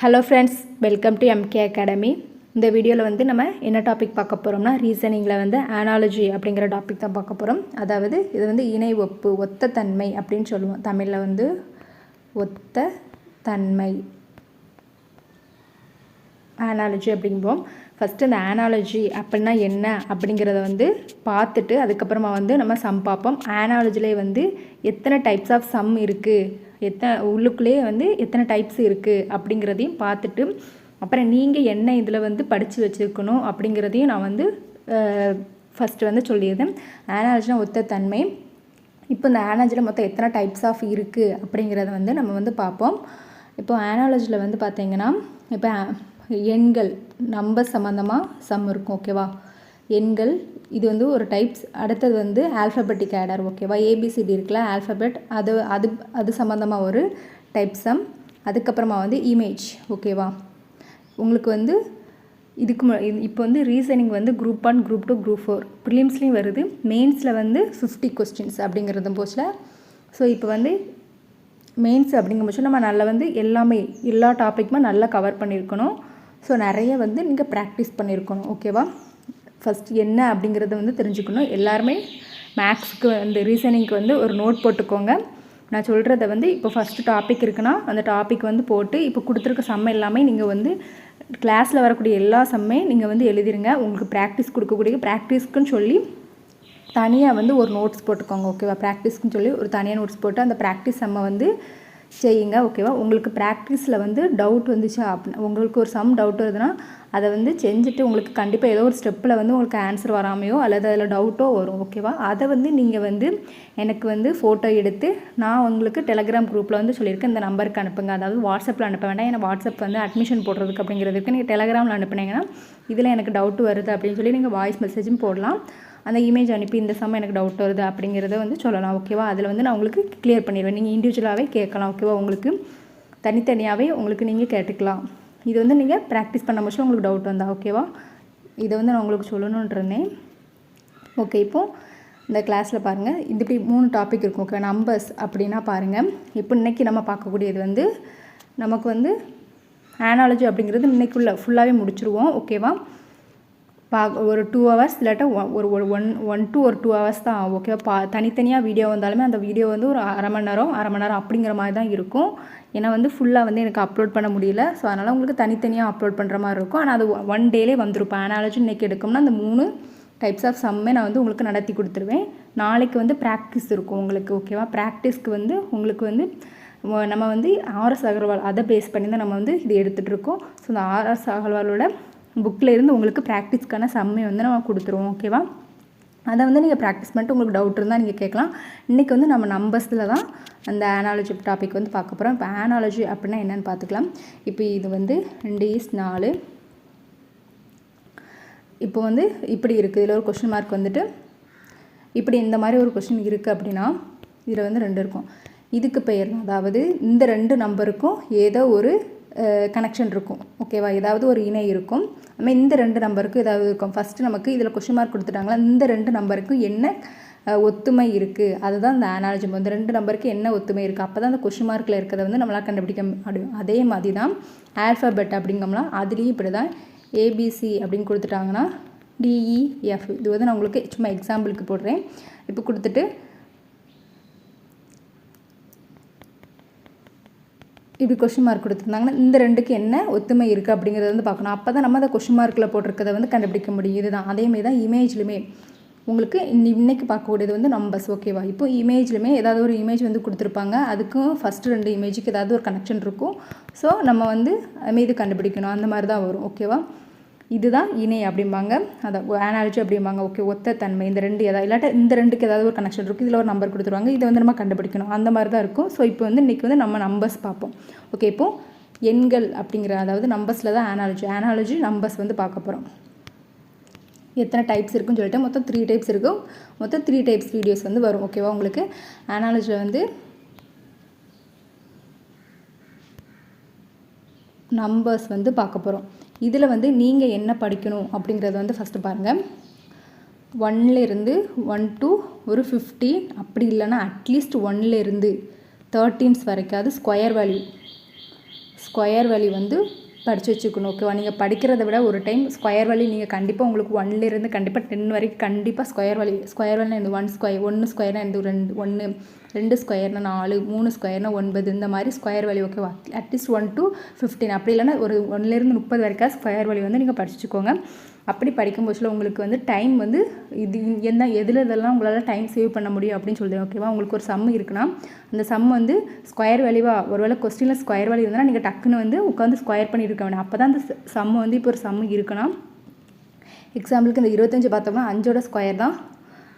Hello friends, welcome to MK academy. இந்த வீடியோவில் வந்து நம்ம என்ன டாபிக் பார்க்க போகிறோம்னா, ரீசனிங்கில் வந்து அனாலஜி அப்படிங்கிற டாபிக் தான் பார்க்க போகிறோம். அதாவது இது வந்து இணை ஒப்பு, ஒத்த தன்மை அப்படின்னு சொல்லுவோம். தமிழில் வந்து ஒத்த தன்மை அனாலஜி அப்படிங்குவோம். ஃபஸ்ட்டு இந்த அனாலஜி அப்படின்னா என்ன அப்படிங்கிறத வந்து பார்த்துட்டு அதுக்கப்புறமா வந்து நம்ம சம் பார்ப்போம். அனாலஜிலே வந்து எத்தனை டைப்ஸ் ஆஃப் சம் இருக்குது, உள்ளுக்குள்ளேயே வந்து எத்தனை டைப்ஸ் இருக்குது அப்படிங்கிறதையும் பார்த்துட்டு அப்புறம் நீங்கள் என்ன இதில் வந்து படித்து வச்சுருக்கணும் அப்படிங்கிறதையும் நான் வந்து ஃபஸ்ட்டு வந்து சொல்லியிருந்தேன். அனாலஜினா ஒத்த தன்மை. இப்போ இந்த அனாலஜியில் மொத்தம் எத்தனை டைப்ஸ் ஆஃப் இருக்குது அப்படிங்கிறத வந்து நம்ம வந்து பார்ப்போம். இப்போ அனாலஜியில் வந்து பார்த்திங்கன்னா, இப்போ எண்கள் நம்பர் சம்மந்தமாக சம் இருக்கும், ஓகேவா? எண்கள் இது வந்து ஒரு டைப்ஸ். அடுத்தது வந்து ஆல்ஃபபெட்டிக் ஆடர், ஓகேவா? ஏபிசிடி இருக்குல்ல, ஆல்ஃபபெட், அது அது அது சம்மந்தமாக ஒரு டைப் சம். அதுக்கப்புறமா வந்து இமேஜ், ஓகேவா? உங்களுக்கு வந்து இப்போ வந்து ரீசனிங் வந்து குரூப் 1, குரூப் 2, குரூப் 4 ப்ரிலிம்ஸ்லேயும் வருது. மெயின்ஸில் வந்து 50 கொஸ்டின்ஸ் அப்படிங்கிறது போஸ்டில். ஸோ இப்போ வந்து மெயின்ஸ் அப்படிங்கும் போது நம்ம நல்லா வந்து எல்லா டாப்பிக்குமே நல்லா கவர் பண்ணியிருக்கணும். ஸோ நிறைய வந்து நீங்கள் ப்ராக்டிஸ் பண்ணியிருக்கணும், ஓகேவா? ஃபஸ்ட் என்ன அப்படிங்கிறத வந்து தெரிஞ்சுக்கணும். எல்லாருமே மேக்ஸுக்கு வந்து ரீசனிங்க்கு வந்து ஒரு நோட் போட்டுக்கோங்க. நான் சொல்கிறத வந்து இப்போ ஃபஸ்ட்டு டாபிக் இருக்குன்னா அந்த டாபிக் வந்து போட்டு இப்போ கொடுத்துருக்க சம் எல்லாமே நீங்கள் வந்து கிளாஸில் வரக்கூடிய எல்லா சம்மே நீங்கள் வந்து எழுதிருங்க. உங்களுக்கு ப்ராக்டிஸ் கொடுக்கக்கூடிய ப்ராக்டிஸ்க்குன்னு சொல்லி தனியாக வந்து ஒரு நோட்ஸ் போட்டுக்கோங்க, ஓகேவா? ப்ராக்டிஸ்க்குன்னு சொல்லி ஒரு தனியாக நோட்ஸ் போட்டு அந்த ப்ராக்டிஸ் சம்மை வந்து செய்யுங்க, ஓகேவா? உங்களுக்கு ப்ராக்டிஸில் வந்து டவுட் வந்துச்சு அப்படின்னா, உங்களுக்கு ஒரு சம் டவுட் வருதுன்னா அதை வந்து செஞ்சுட்டு உங்களுக்கு கண்டிப்பாக ஏதோ ஒரு ஸ்டெப்பில் வந்து உங்களுக்கு ஆன்சர் வராமையோ அல்லது அதில் டவுட்டோ வரும், ஓகேவா? அதை வந்து நீங்கள் வந்து எனக்கு வந்து ஃபோட்டோ எடுத்து நான் உங்களுக்கு டெலகிராம் குரூப்பில் வந்து சொல்லியிருக்கேன், இந்த நம்பருக்கு அனுப்புங்க. அதாவது வாட்ஸ்அப்பில் அனுப்ப வேண்டாம், ஏன்னா வாட்ஸ்அப் வந்து அட்மிஷன் போடுறதுக்கு அப்படிங்கிறதுக்கு நீங்கள் டெலகிராமில் அனுப்புனீங்கன்னா இதில் எனக்கு டவுட் வருது அப்படின்னு சொல்லி நீங்கள் வாய்ஸ் மெசேஜும் போடலாம். அந்த இமேஜ் அனுப்பி இந்த சம் எனக்கு டவுட் வருது அப்படிங்கிறத வந்து சொல்லலாம், ஓகேவா? அதில் வந்து நான் உங்களுக்கு கிளியர் பண்ணிடுவேன். நீங்கள் இண்டிவிஜுவலாகவே கேட்கலாம், ஓகேவா? உங்களுக்கு தனித்தனியாகவே உங்களுக்கு நீங்கள் கேட்டுக்கலாம். இது வந்து நீங்கள் ப்ராக்டிஸ் பண்ண முடிச்சு உங்களுக்கு டவுட் வந்தால், ஓகேவா? இதை வந்து நான் உங்களுக்கு சொல்லணுன்றேன். ஓகே, இப்போது இந்த கிளாஸில் பாருங்கள், இது இப்படி 3 டாபிக் இருக்கும், ஓகே? நம்பர்ஸ் அப்படின்னா பாருங்கள், இப்போ இன்றைக்கி நம்ம பார்க்கக்கூடியது வந்து நமக்கு வந்து அனாலஜி அப்படிங்கிறது இன்றைக்குள்ள ஃபுல்லாகவே முடிச்சுருவோம், ஓகேவா? ஒரு 2 ஹவர்ஸ் இல்லாட்டா ஒரு 1 to 2 ஹவர்ஸ் தான், ஓகேவா? தனித்தனியாக வீடியோ வந்தாலுமே அந்த வீடியோ வந்து ஒரு அரை மணி நேரம் அப்படிங்கிற மாதிரி தான் இருக்கும். ஏன்னா வந்து ஃபுல்லாக வந்து எனக்கு அப்லோட் பண்ண முடியல. ஸோ அதனால் உங்களுக்கு தனித்தனியாக அப்லோட் பண்ணுற மாதிரி இருக்கும். ஆனால் அது 1 டேலே வந்துருப்பேன். அனாலஜி இன்றைக்கி எடுக்கணும்னா அந்த 3 டைப்ஸ் ஆஃப் சம்மே நான் வந்து உங்களுக்கு நடத்தி கொடுத்துருவேன். நாளைக்கு வந்து ப்ராக்டிஸ் இருக்கும் உங்களுக்கு, ஓகேவா? ப்ராக்டிஸ்க்கு வந்து உங்களுக்கு வந்து நம்ம வந்து RS அகர்வால் அதை பேஸ் பண்ணி தான் நம்ம வந்து இது எடுத்துகிட்டு இருக்கோம். ஸோ அந்த RS அகர்வாலோட புக்கில் இருந்து உங்களுக்கு ப்ராக்டிஸ்க்கான சம்மை வந்து நம்ம கொடுத்துருவோம், ஓகேவா? அதை வந்து நீங்கள் ப்ராக்டிஸ் பண்ணிட்டு உங்களுக்கு டவுட் இருந்தால் நீங்கள் கேட்கலாம். இன்றைக்கி வந்து நம்ம நம்பர்ஸில் தான் அந்த அனாலஜி டாபிக் வந்து பார்க்க போகிறோம். இப்போ அனாலஜி அப்படின்னா என்னென்னு பார்த்துக்கலாம். இப்போ இது வந்து 2:4. இப்போ வந்து இப்படி இருக்குது. இதில் ஒரு கொஸ்டின் மார்க் வந்துட்டு இப்படி இந்த மாதிரி ஒரு கொஸ்டின் இருக்குது அப்படின்னா இதில் வந்து 2 இருக்கும். இதுக்கு பெயர் தான், அதாவது இந்த 2 நம்பருக்கும் ஏதோ ஒரு கனெக்ஷன் இருக்கும், ஓகேவா? ஏதாவது ஒரு இணை இருக்கும். நம்ம இந்த 2 நம்பருக்கும் ஏதாவது இருக்கும். ஃபஸ்ட்டு நமக்கு இதில் கொஸ்டின் மார்க் கொடுத்துட்டாங்களா, இந்த 2 நம்பருக்கும் என்ன ஒத்துமை இருக்குது, அதுதான் இந்த அனாலஜி. இந்த 2 நம்பருக்கு என்ன ஒத்துமை இருக்குது, அப்போ தான் அந்த கொஸ்டின் மார்க்கில் இருக்கிறத வந்து நம்மளால் கண்டுபிடிக்க முடியும். அதே மாதிரி தான் ஆல்ஃபபெட் அப்படிங்கம்னா அதுலேயும் இப்படி தான். ஏபிசி அப்படின்னு கொடுத்துட்டாங்கன்னா DEF, இது வந்து நான் உங்களுக்கு சும்மா எக்ஸாம்பிளுக்கு போடுறேன். இப்போ கொடுத்துட்டு இப்படி கொஸ்டின் மார்க் கொடுத்துருந்தாங்கன்னா இந்த 2க்கு என்ன ஒத்துமை இருக்குது அப்படிங்கிறத வந்து பார்க்கணும். அப்போ தான் நம்ம அந்த கொஸ்டின் மார்க்கில் போட்டிருக்கிறத வந்து கண்டுபிடிக்க முடியும். இதுதான் அதேமாதிரி தான் இமேஜ்லையுமே உங்களுக்கு இன்றைக்கி பார்க்கக்கூடியது வந்து நம்பர்ஸ், ஓகேவா? இப்போ இமேஜ்லையுமே ஏதாவது ஒரு இமேஜ் வந்து கொடுத்துருப்பாங்க. அதுக்கும் ஃபஸ்ட்டு 2 இமேஜுக்கு ஏதாவது ஒரு கனெக்ஷன் இருக்கும். ஸோ நம்ம வந்து இது கண்டுபிடிக்கணும். அந்த மாதிரி தான் வரும், ஓகேவா? இதுதான் இணை அப்படிம்பாங்க, அதான் அனாலஜி அப்படிம்பாங்க, ஓகே? ஒத்த தன்மை இந்த 2 ஏதாவது இல்லாட்டா இந்த 2க்கு ஏதாவது ஒரு கனெக்ஷன் இருக்குது. இதில் ஒரு நம்பர் கொடுத்துருவாங்க, இதை வந்து நம்ம கண்டுபிடிக்கணும். அந்த மாதிரி தான் இருக்கும். ஸோ இப்போ வந்து இன்றைக்கி வந்து நம்ம நம்பர்ஸ் பார்ப்போம், ஓகே? இப்போது எண்கள் அப்படிங்கிற அதாவது நம்பர்ஸில் தான் அனாலஜி நம்பர்ஸ் வந்து பார்க்க போகிறோம். எத்தனை டைப்ஸ் இருக்குன்னு சொல்லிட்டு மொத்தம் 3 டைப்ஸ் இருக்கும். மொத்தம் 3 டைப்ஸ் வீடியோஸ் வந்து வரும், ஓகேவா? உங்களுக்கு அனாலஜியில் வந்து நம்பர்ஸ் வந்து பார்க்க போகிறோம். இதில் வந்து நீங்கள் என்ன படிக்கணும் அப்படிங்கிறத வந்து ஃபஸ்ட்டு பாருங்கள். 1லேருந்து 1 to ஒரு 15, அப்படி இல்லைன்னா அட்லீஸ்ட் 1லேருந்து 13s வரைக்கும், அது ஸ்கொயர் வேல்யூ. ஸ்கொயர் வேல்யூ வந்து படித்து வச்சுக்கணும். ஓகேவா? நீங்கள் படிக்கிறத விட ஒரு டைம் ஸ்கொயர் வேல்யூ நீங்கள் கண்டிப்பாக உங்களுக்கு 1லேருந்து கண்டிப்பாக 10 வரைக்கும் கண்டிப்பாக ஸ்கொயர் வேல்யூனா இந்த 1 ஸ்கொயர்னா இந்த 1 2 ஸ்கொயர்னா 4 3 ஸ்கொயர்னா 9 இந்த மாதிரி ஸ்கொயர் வேல்யூ. ஓகேவா? அட்லீஸ்ட் 1 to 15 அப்படி இல்லைன்னா ஒரு 1லேருந்து 30 வரைக்கும் ஸ்கொயர் வேல்யூ வந்து நீங்கள் படிச்சுக்கோங்க. அப்படி படிக்கும்போதுல உங்களுக்கு வந்து டைம் வந்து இது எதில் இதெல்லாம் உங்களால் டைம் சேவ் பண்ண முடியும் அப்படின்னு சொல்லுவேன். ஓகேவா? உங்களுக்கு ஒரு சம் இருக்குன்னா அந்த சம் வந்து ஸ்கொயர் வேல்யூவாக ஒருவேளை கொஸ்டினில் ஸ்கொயர் வேல்யூ இருந்தால் நீங்கள் டக்குன்னு வந்து உட்காந்து ஸ்கொயர் பண்ணிட்டு இருக்க வேணும். அப்போ தான் அந்த சம் வந்து இப்போ ஒரு சம் இருக்குன்னா எக்ஸாம்பிளுக்கு இந்த 25 பார்த்தோம்னா 5ஓட ஸ்கொயர் தான்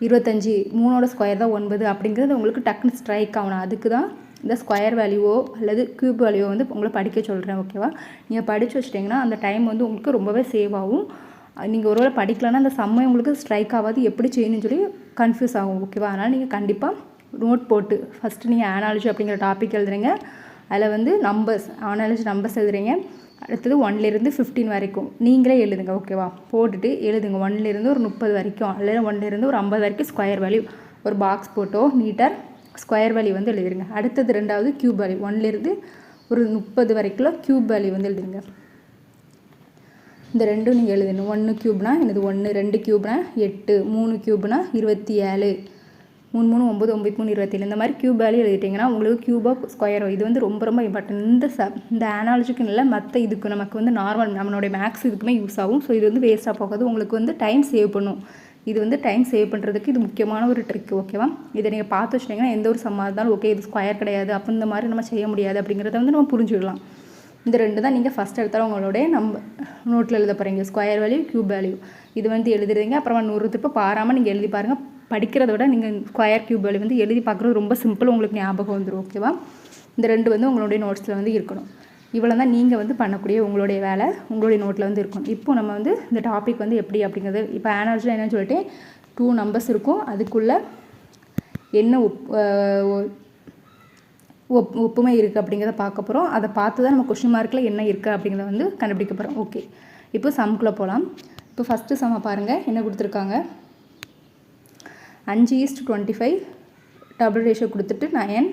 25, 3ஓட ஸ்கொயர் தான் 9 அப்படிங்கிறது உங்களுக்கு டக்குன்னு ஸ்ட்ரைக் ஆகணும். அதுக்கு தான் இந்த ஸ்கொயர் வேல்யூவோ அல்லது க்யூப் வேல்யூவோ வந்து உங்களை படிக்க சொல்கிறேன். ஓகேவா? நீங்கள் படித்து வச்சிட்டிங்கன்னா அந்த டைம் வந்து உங்களுக்கு ரொம்பவே சேவ் ஆகும். நீங்கள் ஒருவேளை படிக்கலன்னா அந்த சம்மை உங்களுக்கு ஸ்ட்ரைக் ஆகாது, எப்படி செய்யணும்னு சொல்லி கன்ஃபியூஸ் ஆகும். ஓகேவா? அதனால் நீங்கள் கண்டிப்பாக நோட் போட்டு ஃபஸ்ட்டு நீங்கள் அனாலஜி அப்படிங்கிற டாபிக் எழுதுறீங்க. அதில் வந்து அனாலஜி நம்பர்ஸ் எழுதுறீங்க. அடுத்தது 1லேருந்து 15 வரைக்கும் நீங்களே எழுதுங்க. ஓகேவா? போட்டுட்டு எழுதுங்க 1லேருந்து ஒரு 30 வரைக்கும் அல்லது 1லேருந்து ஒரு 50 வரைக்கும் ஸ்கொயர் வேல்யூ ஒரு பாக்ஸ் போட்டோ நீட்டாக ஸ்கொயர் வேல்யூ வந்து எழுதிருங்க. அடுத்தது 2வது க்யூப் வேல்யூ 1லேருந்து ஒரு 30 வரைக்கும் க்யூப் வேல்யூ வந்து எழுதிருங்க. இந்த ரெண்டும் நீங்கள் எழுதணும். 1 க்யூப்னா என்னது 1, 2 க்யூப்னா 8, 3 க்யூப்னா 27, 3 3 9 9 3 27 இந்த மாதிரி க்யூப் வேல்யூ எழுதிட்டிங்கன்னா உங்களுக்கு க்யூபாக ஸ்கொயரோ இது வந்து ரொம்ப ரொம்ப இம்பார்ட்டன்ட். இந்த அனாலஜிக்கு இல்லை மற்ற இதுக்கு நமக்கு வந்து நார்மல் நம்மளுடைய மேக்ஸ் இதுக்குமே யூஸ் ஆகும். ஸோ இது வந்து வேஸ்ட்டாக போகாது, உங்களுக்கு வந்து டைம் சேவ் பண்ணும். இது வந்து டைம் சேவ் பண்ணுறதுக்கு இது முக்கியமான ஒரு ட்ரிக். ஓகேவா? இதை நீங்கள் பார்த்து வச்சிட்டிங்கன்னா எந்த ஒரு சம்மாக இருந்தாலும் ஓகே இது ஸ்கொயர் கிடையாது அப்போ இந்த மாதிரி நம்ம செய்ய முடியாது அப்படிங்கிறத வந்து நம்ம புரிஞ்சுக்கலாம். இந்த 2 தான் நீங்கள் ஃபஸ்ட் எடுத்தாலும் உங்களுடைய நோட்டில் எழுத போகிறீங்க. ஸ்கொயர் வேல்யூ க்யூப் வேல்யூ இது வந்து எழுதுறீங்க. அப்புறமா 100 திருப்ப பாராமல் நீங்கள் எழுதி பாருங்கள். படிக்கிறத விட நீங்கள் ஸ்கொயர் க்யூப் வேல்யூ வந்து எழுதி பார்க்குறது ரொம்ப சிம்பிள், உங்களுக்கு ஞாபகம் வந்துடும். ஓகேவா? இந்த 2 வந்து உங்களுடைய நோட்ஸில் வந்து இருக்கணும். இவ்வளோ தான் நீங்கள் வந்து பண்ணக்கூடிய உங்களுடைய வேலை உங்களுடைய நோட்டில் வந்து இருக்கணும். இப்போ நம்ம வந்து இந்த டாபிக் வந்து எப்படி அப்படிங்கிறது இப்போ அனாலஜியில் என்னன்னு சொல்லிட்டு 2 நம்பர்ஸ் இருக்கும். அதுக்குள்ளே என்ன ஒப்புமை இருக்குது அப்படிங்கிறத பார்க்க போகிறோம். அதை பார்த்து தான் நம்ம கொஸ்டின் மார்க்கில் என்ன இருக்குது அப்படிங்கிறத வந்து கண்டுபிடிக்க போகிறோம். ஓகே, இப்போ சம்குள்ளே போகலாம். இப்போ ஃபஸ்ட்டு சம்மை பாருங்கள் என்ன கொடுத்துருக்காங்க. 5:25 டபுள் ரேஷியோ கொடுத்துட்டு 9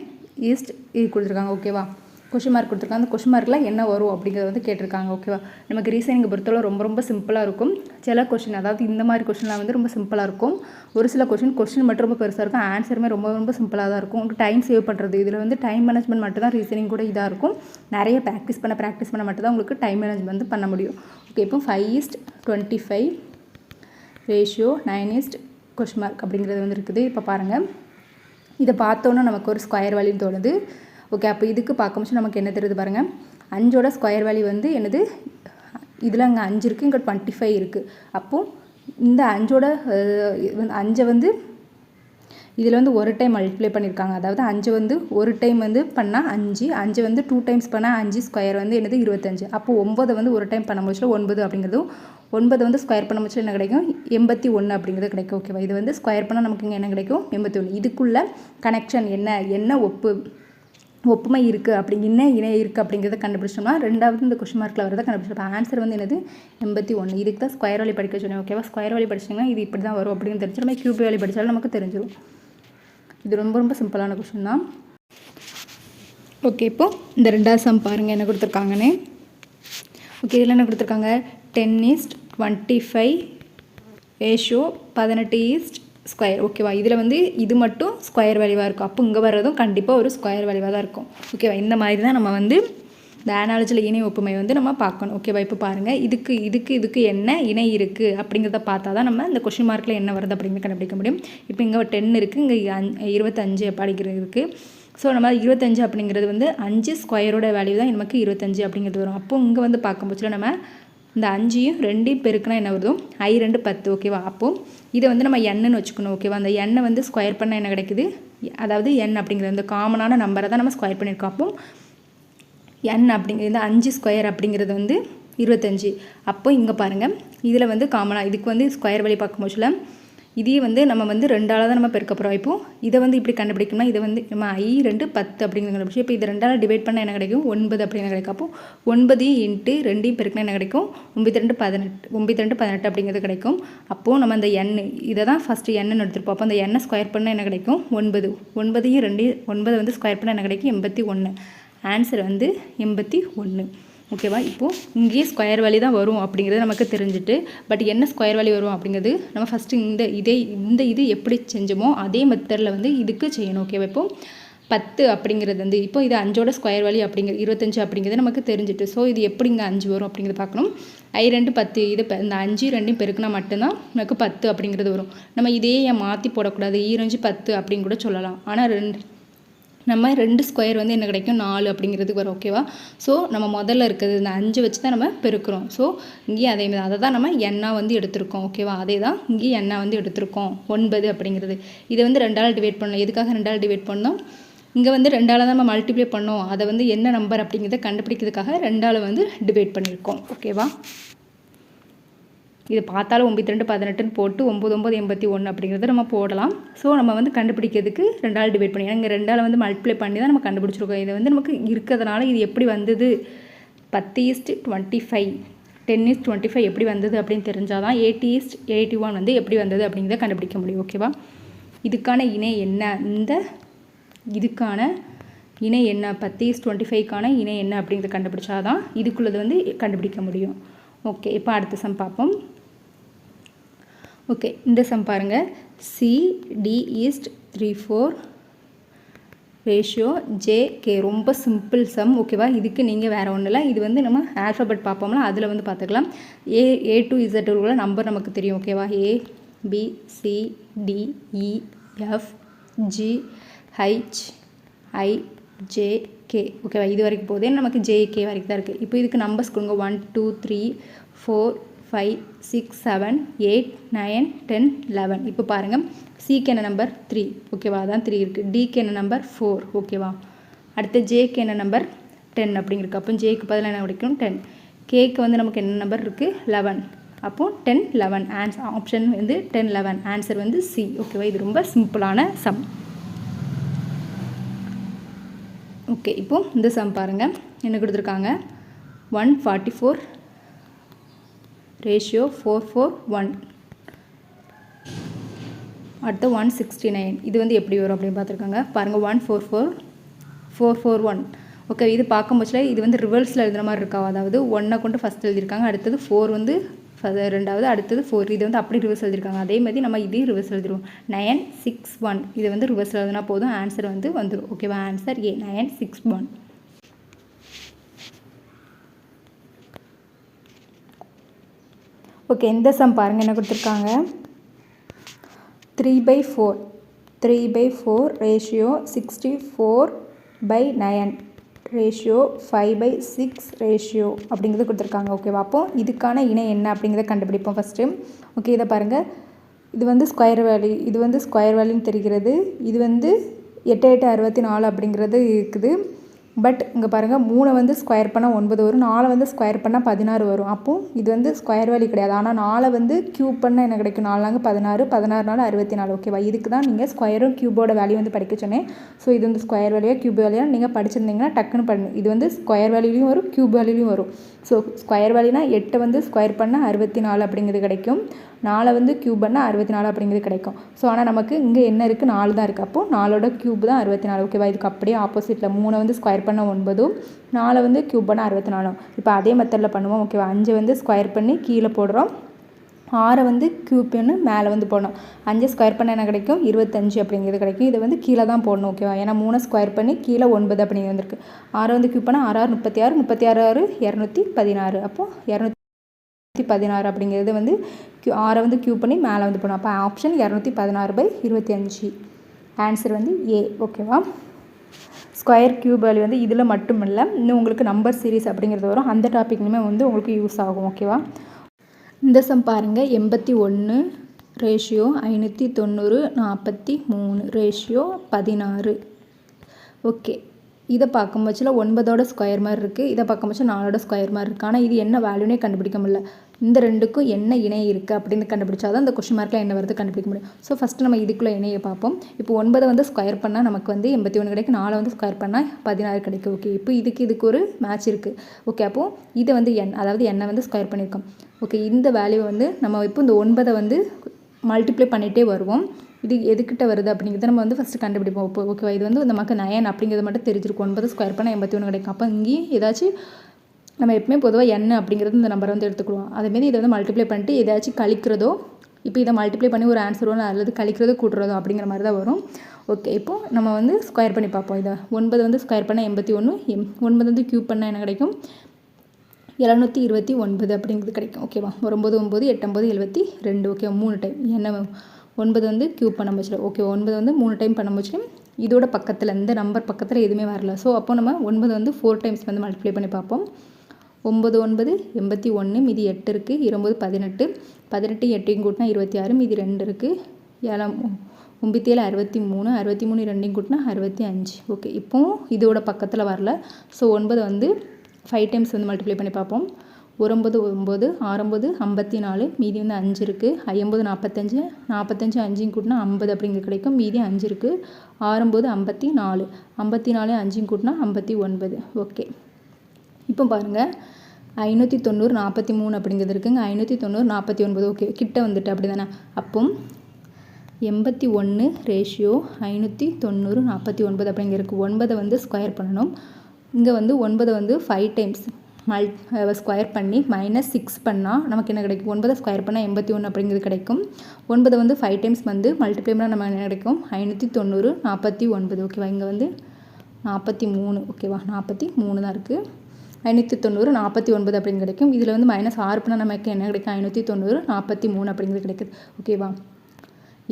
இது கொடுத்துருக்காங்க. ஓகேவா? கொஸ்டின் மார்க் கொடுத்துருக்காங்க. அந்த கொஸ்டின் மார்க்கில் என்ன வரும் அப்படிங்கிறத வந்து கேட்டிருக்காங்க. ஓகேவா? நமக்கு ரீசனிங்கை பொறுத்தவரை ரொம்ப ரொம்ப சிம்பிளாக இருக்கும். சில கொஸ்டின் அதாவது இந்த மாதிரி கொஸ்டின்லாம் வந்து ரொம்ப சிம்பிளாக இருக்கும். ஒரு சில கொஸ்டின் மட்டும் ரொம்ப பெருசாக இருக்கும். ஆன்சருமே ரொம்ப ரொம்ப சிம்பிளாக தான் இருக்கும். உங்களுக்கு டைம் சேவ் பண்ணுறது இதில் வந்து டைம் மேனேஜ்மெண்ட் மட்டும் தான் ரீசனிங் கூட இதாக இருக்கும். நிறைய ப்ராக்டிஸ் பண்ண மட்டும் தான் உங்களுக்கு டைம் மேனேஜ்மெண்ட் வந்து பண்ண முடியும். ஓகே, இப்போ 5:25 ரேஷியோ 9 கொஸ்டின் மார்க் அப்படிங்கிறது வந்து இருக்குது. இப்போ பாருங்கள், இதை பார்த்தோன்னா நமக்கு ஒரு ஸ்கொயர் வேல்யூன்னு தோணுது. ஓகே, அப்போ இதுக்கு பார்க்கும்போது நமக்கு என்ன தெரியுது பாருங்கள். 5ஓட ஸ்கொயர் வேல்யூ வந்து என்னது, இதில் அங்கே 5 இருக்குது, இங்கே 25 இருக்குது. அப்போது இந்த 5ஓட 5 வந்து இதில் வந்து ஒரு டைம் மல்டிப்ளை பண்ணியிருக்காங்க. அதாவது 5 வந்து ஒரு டைம் வந்து பண்ணால் 5 வந்து 2 டைம்ஸ் பண்ணால் 5 ஸ்கொயர் வந்து என்னது 25. அப்போது 9 வந்து ஒரு டைம் பண்ண முடிச்சல 9 அப்படிங்கிறதும் 9 வந்து ஸ்கொயர் பண்ண முடிச்சல என்ன கிடைக்கும் 81 அப்படிங்கிறது கிடைக்கும். ஓகேவா? இது வந்து ஸ்கொயர் பண்ணால் நமக்கு இங்கே என்ன கிடைக்கும் 81. இதுக்குள்ள கனெக்ஷன் என்ன ஒப்புமை இருக்குது அப்படி இணை இருக்குது அப்படிங்கிறத கண்டுபிடிச்சோம்னா 2வது இந்த கொஸ்டின் மார்க்கில் வரதை கண்டுபிடிச்சோம். ஆன்சர் வந்து என்னது 81. இதுக்கு தான் ஸ்கொயர் வேல்யூ படிக்க சொன்னேன். ஓகேவா? ஸ்கொயர் வேல்யூ படிச்சிங்கன்னா இது இப்படி தான் வரும் அப்படின்னு தெரிஞ்சு நம்ம க்யூப் வேல்யூ படித்தாலும் நமக்கு தெரிஞ்சிடும். இது ரொம்ப ரொம்ப சிம்பிளான கொஸ்டின் தான். ஓகே, இப்போது இந்த 2வது சம் பாருங்கள் என்ன கொடுத்துருக்காங்கன்னு. ஓகே, இதில் என்ன கொடுத்துருக்காங்க 10:25 ரேஷியோ 18 ஸ்கொயர். ஓகேவா? இதில் வந்து இது மட்டும் ஸ்கொயர் வேல்யூவாக இருக்கும். அப்போ இங்கே வர்றதும் கண்டிப்பாக ஒரு ஸ்கொயர் வேல்யூவாக தான் இருக்கும். ஓகேவா? இந்த மாதிரி தான் நம்ம வந்து இந்த அனாலஜியில் இணை ஒப்புமை வந்து நம்ம பார்க்கணும். ஓகேவா? இப்போ பாருங்கள், இதுக்கு என்ன இணை இருக்குது அப்படிங்கிறத பார்த்தா தான் நம்ம இந்த கொஸ்டின் மார்க்கில் என்ன வருது அப்படிங்கிறத கண்டுபிடிக்க முடியும். இப்போ இங்கே 10 இருக்குது, இங்கே 25 அப்படிங்கிறது இருக்குது. ஸோ நம்ம 25 அப்படிங்கிறது வந்து 5 ஸ்கொயரோட வேல்யூ தான் நமக்கு 25 அப்படிங்கிறது வரும். அப்போது இங்கே வந்து பார்க்கும்போது நம்ம இந்த 5ஐயும் 2ஐயும் பெருக்குனா என்ன வருதும் 2 10. ஓகேவா? அப்போது இதை வந்து நம்ம எண்ணுன்னு வச்சுக்கணும். ஓகேவா? அந்த எண்ணை வந்து ஸ்கொயர் பண்ணால் என்ன கிடைக்குது, அதாவது எண் அப்படிங்கிறது இந்த காமனான நம்பரை தான் நம்ம ஸ்கொயர் பண்ணியிருக்கோம். அப்போ என் அப்படிங்கிறது இந்த 5 ஸ்கொயர் அப்படிங்கிறது வந்து 25. அப்போ இங்கே பாருங்கள், இதில் வந்து காமனாக இதுக்கு வந்து ஸ்கொயர் வேல்யூ பார்க்கும்போதுல இதையே வந்து நம்ம வந்து 2ஆல் தான் நம்ம பெருக்க போகிறோம். இப்போது இதை வந்து இப்படி கண்டுபிடிக்கணும்னா இதை வந்து நம்ம 2 10 அப்படிங்கிற விஷயம். இப்போ இது 2ஆல் டிவைட் பண்ணால் என்ன கிடைக்கும் 9 அப்படின்னு கிடைக்கும். அப்போது 9 × 2 பெருக்கினா என்ன கிடைக்கும் 9 2 18 அப்படிங்கிறது கிடைக்கும். அப்போது நம்ம அந்த எண் இதை தான் ஃபஸ்ட்டு எண்ணெய் எடுத்துருப்போம். அப்போ அந்த எண்ணெய் ஸ்கொயர் பண்ணால் என்ன கிடைக்கும் 9 9 வந்து ஸ்கொயர் பண்ணால் என்ன கிடைக்கும் 81. ஆன்சர் வந்து 81. ஓகேவா? இப்போது இங்கேயே ஸ்கொயர் வேல்யூ தான் வரும் அப்படிங்கிறது நமக்கு தெரிஞ்சுட்டு, பட் என்ன ஸ்கொயர் வேல்யூ வரும் அப்படிங்கிறது நம்ம ஃபஸ்ட்டு இது எப்படி செஞ்சோமோ அதே மெத்தடில் வந்து இதுக்கு செய்யணும். ஓகேவா? இப்போது 10 அப்படிங்கிறது வந்து இப்போ இது 5ஓட ஸ்கொயர் வேல்யூ அப்படிங்கிறது 25 அப்படிங்கிறது நமக்கு தெரிஞ்சுட்டு, ஸோ இது எப்படி இங்கே 5 வரும் அப்படிங்கிறத பார்க்கணும். 2 10 இது இந்த 5 2 பெருக்குனா மட்டும்தான் நமக்கு 10 அப்படிங்கிறது வரும். நம்ம இதே ஏன் மாற்றி போடக்கூடாது, 5 10 அப்படின்னு கூட சொல்லலாம். ஆனால் நம்ம 2 ஸ்கொயர் வந்து என்ன கிடைக்கும் 4 அப்படிங்கிறதுக்கு வரும். ஓகேவா? ஸோ நம்ம முதல்ல இருக்கிறது இந்த 5 வச்சு தான் நம்ம பெருக்கிறோம். ஸோ இங்கேயும் அதேமாதிரி அதை தான் நம்ம எண்ணா வந்து எடுத்திருக்கோம். ஓகேவா? அதே தான் இங்கேயும் எண்ணா வந்து எடுத்திருக்கோம் 9 அப்படிங்கிறது. இதை வந்து 2ஆல் டிவைட் பண்ணோம். எதுக்காக 2ஆல் டிவைட் பண்ணோம்? இங்கே வந்து 2ஆல் தான் நம்ம மல்டிப்ளை பண்ணோம். அதை வந்து என்ன நம்பர் அப்படிங்கிறத கண்டுபிடிக்கிறதுக்காக 2ஆல் வந்து டிவைட் பண்ணியிருக்கோம். ஓகேவா? இது பார்த்தாலும் 92 18 போட்டு 9 9 81 அப்படிங்கிறத நம்ம போடலாம். ஸோ நம்ம வந்து கண்டுபிடிக்கிறதுக்கு 2ஆல் டிவைட் பண்ணி, இங்கே 2ஆல் வந்து மல்டிப்ளை பண்ணி தான் நம்ம கண்டுபிடிச்சிருக்கோம். இது வந்து நமக்கு இருக்கிறதுனால இது எப்படி வந்தது 10:25 10:25 எப்படி வந்தது அப்படின்னு தெரிஞ்சால் தான் 80:81 வந்து எப்படி வந்தது அப்படிங்கிறத கண்டுபிடிக்க முடியும். ஓகேவா? இதுக்கான இணை என்ன, இதுக்கான இணை என்ன 10:25க்கான இணை என்ன அப்படிங்கிறத கண்டுபிடிச்சா தான் இதுக்குள்ளது வந்து கண்டுபிடிக்க முடியும். ஓகே, இப்போ அடுத்த சம் பார்ப்போம். ஓகே, இந்த சம் பாருங்கள். CD/3/4 ratio JK. ரொம்ப சிம்பிள் சம். ஓகேவா? இதுக்கு நீங்கள் வேறு ஒன்றும் இல்லை, இது வந்து நம்ம ஆல்ஃபபெட் பார்ப்போம்ல, அதில் வந்து பார்த்துக்கலாம். A to Z உள்ள நம்பர் நமக்கு தெரியும். ஓகேவா? A B C D E F G H I J K. ஓகேவா? இது வரைக்கும் போதே நமக்கு JK வரைக்கும் தான் இருக்குது. இப்போ இதுக்கு நம்பர்ஸ் கொடுங்க. 1 2 3 4 5 6 7 8 9 10 11. இப்போ பாருங்கள், Cக்கு என்ன நம்பர் 3. ஓகேவா? அதான் 3 இருக்குது. Dக்கு என்ன நம்பர் 4. ஓகேவா? அடுத்து Jக்கு என்ன நம்பர் 10 அப்படிங்கிருக்கு. அப்போ Jக்கு பதில் என்ன கிடைக்கும் 10. Kக்கு வந்து நமக்கு என்ன நம்பர் இருக்குது 11. அப்போது 10 11 ஆன்சர் ஆப்ஷன் வந்து 10 11 ஆன்சர் வந்து C. ஓகேவா? இது ரொம்ப சிம்பிளான சம். ஓகே, இப்போது இந்த சம் பாருங்கள். என்ன கொடுத்துருக்காங்க? 144 ரேஷியோ 4:1. அடுத்து 169. இது வந்து எப்படி வரும் அப்படின்னு பார்த்துருக்காங்க. பாருங்கள், 144 441. ஓகே, இது பார்க்கும்போது இது வந்து ரிவர்ஸில் எழுதுகிற மாதிரி இருக்கா? அதாவது 1 கொண்டு ஃபஸ்ட் எழுதியிருக்காங்க, அடுத்தது 4 வந்து ரெண்டாவது, அடுத்தது 4. இது வந்து அப்படி ரிவர்ஸ் எழுதியிருக்காங்க. அதே மாதிரி நம்ம இதையும் ரிவர்ஸ் எழுதிடுவோம். 961. இது வந்து ரிவர்ஸ் எழுதுனா போதும், ஆன்சர் வந்து வந்துடும். ஓகேவா? Answer A 961. ஓகே, இந்த சம் பாருங்கள். என்ன கொடுத்துருக்காங்க? 3/4 ரேஷியோ 64/9 ரேஷியோ 5/6 ரேஷியோ அப்படிங்கிறது கொடுத்துருக்காங்க. ஓகேவா? அப்போது இதுக்கான இணை என்ன அப்படிங்கிறத கண்டுபிடிப்போம் ஃபஸ்ட்டு. ஓகே, இதை பாருங்கள். இது வந்து ஸ்கொயர் வேல்யூ, இது வந்து ஸ்கொயர் வேல்யூன்னு தெரிகிறது. இது வந்து 8 8 64 அப்படிங்கிறது இருக்குது. பட் இங்கே பாருங்கள், 3 வந்து ஸ்கொயர் பண்ணால் 9 வரும், 4 வந்து ஸ்கொயர் பண்ணால் 16 வரும். அப்போது இது வந்து ஸ்கொயர் வேல்யூ கிடையாது. ஆனால் 4 வந்து க்யூப் பண்ணால் என்ன கிடைக்கும்? 4 4 16, 16 4 64. ஓகேவா? இதுக்கு தான் நீங்கள் ஸ்கொயரும் க்யூபோட வேல்யூ வந்து படிக்க சொன்னேன். ஸோ இது வந்து ஸ்கொயர் வேல்யூ க்யூப் வேல்யூ நீங்கள் படிச்சிருந்தீங்கன்னா டக்குன்னு பண்ணு. இது வந்து ஸ்கொயர் வேல்யூலையும் வரும், க்யூப் வேல்யூலையும் வரும். ஸோ ஸ்கொயர் வேல்யூனா 8 வந்து ஸ்கொயர் பண்ணால் 64 அப்படிங்கிறது கிடைக்கும், 4 வந்து க்யூப் பண்ணால் 64 அப்படிங்கிறது கிடைக்கும். ஸோ ஆனால் நமக்கு இங்கே என்ன இருக்குது? 4 தான் இருக்குது. அப்போது 4ஓட க்யூப் தான் 64. ஓகேவா? இதுக்கு அப்படியே ஆப்போசிட்டில் 3 வந்து ஸ்கொயர் பண்ண 9, 4 வந்து க்யூப் பண்ண 64. இப்போ அதே மெத்தடில் பண்ணுவோம். ஓகேவா? 5 வந்து ஸ்கொயர் பண்ணி கீழே போடுறோம், 6 வந்து க்யூப் பண்ணி மேலே வந்து போடணும். 5 ஸ்கொயர் பண்ண என்ன கிடைக்கும்? 25 அப்படிங்கிறது கிடைக்கும். இதை வந்து கீழே தான் போடணும். ஓகேவா? ஏன்னா 3 ஸ்கொயர் பண்ணி கீழே 9 அப்படிங்கிறது வந்துருக்கு. 6 வந்து க்யூப் பண்ணால் 6 6 36, 36 216. அப்போது 216 அப்படிங்கிறது வந்து 6 வந்து க்யூப் பண்ணி மேலே வந்து போடணும். அப்போ ஆப்ஷன் 216/25 ஆன்சர் வந்து A. ஓகேவா? ஸ்கொயர் க்யூப் வேல்யூ வந்து இதில் மட்டும் இல்லை, இன்னும் உங்களுக்கு நம்பர் சீரிஸ் அப்படிங்கிறது வரும். அந்த டாப்பிக்னுமே வந்து உங்களுக்கு யூஸ் ஆகும். ஓகேவா? இந்த சம் பாருங்கள். 81 ரேஷியோ 590 43 ரேஷியோ 16. ஓகே, இதை பார்க்கும்போதுல 9ஓட ஸ்கொயர் மாதிரி இருக்குது, இதை பார்க்கும்போது 4ஓட ஸ்கொயர் மாதிரி இருக்குது. ஆனால் இது என்ன வேல்யூனே கண்டுபிடிக்க முடியல. இந்த ரெண்டுக்கும் என்ன இணை இருக்குது அப்படின்னு கண்டுபிடிச்சா தான் இந்த கொஸ்டின் மார்க்கில் என்ன வருது கண்டுபிடிக்க முடியும். ஸோ ஃபஸ்ட்டு நம்ம இதுக்குள்ளே இணையை பார்ப்போம். இப்போ 9 வந்து ஸ்கொயர் பண்ணால் நமக்கு வந்து 81 கிடைக்கும், 4 வந்து ஸ்கொயர் பண்ணால் 16 கிடைக்கும். ஓகே, இப்போ இதுக்கு ஒரு மேட்ச் இருக்குது. ஓகே, அப்போது இதை வந்து அதாவது எண்ணை வந்து ஸ்கொயர் பண்ணியிருக்கோம். ஓகே, இந்த வேல்யூ வந்து நம்ம இப்போ இந்த 9 வந்து மல்டிப்ளை பண்ணிகிட்டே வருவோம். இது எதுக்கிட்ட வருது அப்படிங்கிறத நம்ம வந்து ஃபஸ்ட்டு கண்டுபிடிப்போம். இப்போ ஓகேவா, இது வந்து நமக்கு 9 அப்படிங்கிறது மட்டும் தெரிஞ்சிருக்கும். 9 ஸ்கொயர் பண்ணால் 81 கிடைக்கும். அப்போ இங்கேயும் ஏதாச்சும் நம்ம எப்பவுமே பொதுவாக n அப்படிங்கிறது இந்த நம்பரை வந்து எடுத்துக்குவோம். அதேமாரி இதை வந்து மல்டிப்ளை பண்ணிட்டு ஏதாச்சும் கழிக்கிறதோ, இப்போ இதை மல்டிப்ளை பண்ணி ஒரு ஆன்சர் வரும், அல்லது கழிக்கிறதோ கூட்டுறதோ அப்படிங்கிற மாதிரி தான் வரும். ஓகே, இப்போது நம்ம வந்து ஸ்கொயர் பண்ணி பார்ப்போம். இதை 9 வந்து ஸ்கொயர் பண்ணால் 81, 9 வந்து க்யூப் பண்ணால் என்ன கிடைக்கும், 729 அப்படிங்கிறது கிடைக்கும். ஓகேவா, 9 9 8 9 72. ஓகே, 3 டைம் என்ன 9 வந்து க்யூப் பண்ண முடியல. ஓகே, 9 வந்து 3 டைம் பண்ண முடிச்சு. இதோட பக்கத்தில் இந்த நம்பர் பக்கத்தில் எதுவுமே வரல. ஸோ அப்போ நம்ம 9 வந்து 4 டைம்ஸ் வந்து மல்டிப்ளை பண்ணி பார்ப்போம். 9 9 81, மீதி 8 இருக்குது. 9 18, 18 8 கூட்டினா 26, மீதி 2 இருக்குது. 7 9 63, 63 2 கூட்டினா 65. ஓகே, இப்போது இதோட பக்கத்தில் வரல. ஸோ 9 வந்து 5 டைம்ஸ் வந்து மல்டிப்ளை பண்ணி பார்ப்போம். 9 9 6 54, மீதி வந்து 5 இருக்குது. 50 45, 45 5 கூட்டினா 50 அப்படிங்கிறது கிடைக்கும். மீதி 5 இருக்குது. 6 54, 54 5 கூட்டினா 59. ஓகே, இப்போ பாருங்கள் 590 43 அப்படிங்கிறது இருக்குங்க. 590 49. ஓகே, கிட்ட வந்துட்டு அப்படி தானே. அப்போ 81 ரேஷியோ 590 49 அப்படிங்கிறதுக்கு 9 வந்து ஸ்கொயர் பண்ணணும். இங்கே வந்து 9 வந்து 5 டைம்ஸ் ஸ்கொயர் பண்ணி -6 பண்ணால் நமக்கு என்ன கிடைக்கும், 9 ஸ்கொயர் பண்ணால் 81 அப்படிங்கிறது கிடைக்கும். 9 வந்து 5 டைம்ஸ் வந்து மல்டிப்ளை பண்ணால் நம்ம என்ன கிடைக்கும், 590 49. ஓகேவா, இங்கே வந்து 43. ஓகேவா, 43 தான் இருக்குது. 590 49 அப்படின்னு கிடைக்கும். இதில் வந்து -6 பண்ணால் நமக்கு என்ன கிடைக்கும், 590 43 அப்படிங்கிறது கிடைக்குது. ஓகேவா,